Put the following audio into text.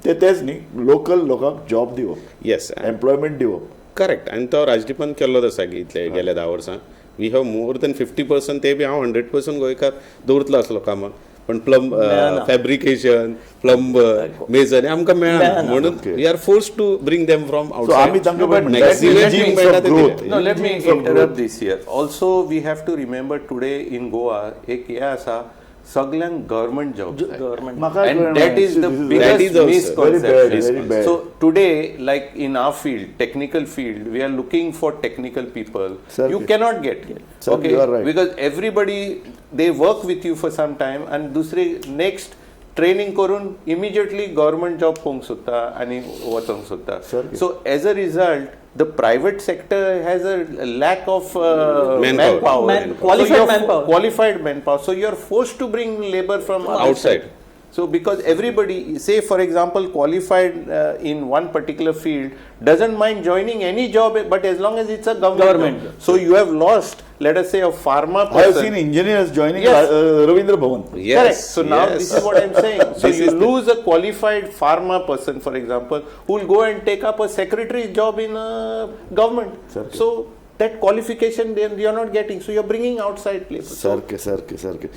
तेच न्ही लोकल लोकांक जॉब दिवप येस एम्प्लॉयमेंट दिवप करेक्ट आनी तो राजदीपान केल्लोच आसा इतले गेल्या 10 वर्सां वी हॅव मोर दॅन 50% ते बी हांव 100% गोंयकार दवरतलो आसलो कामाक पण फॅब्रिकेशन प्लंबर मेजर आमकां मेळना म्हणून we are force to bring them from आमी तांकां No, let me interrupt this here. Also, we have to remember today in Goa, एक हे आसा सगळ्यांक government job and that is the biggest misconception. So today, like in our field, technical field, we are looking for technical people. You cannot get, okay, because everybody they work with you for some time and दुसरे next training करून immediately government job पोवंक सोदता आनी वचोंक सोदता so as a result the private sector has a lack of qualified manpower, so you are forced to bring labor from outside. So because everybody, say for example, qualified in one particular field doesn't mind joining any job, but as long as it's a government job. So you have lost, let us say, a pharma person. I have seen engineers joining Ravindra Bhavan. Yes. Correct. So now this is what I'm saying. So you lose a qualified pharma person, for example, who will go and take up a secretary job in a government. So that qualification then you are not getting, so you are bringing outside labor. Sarke.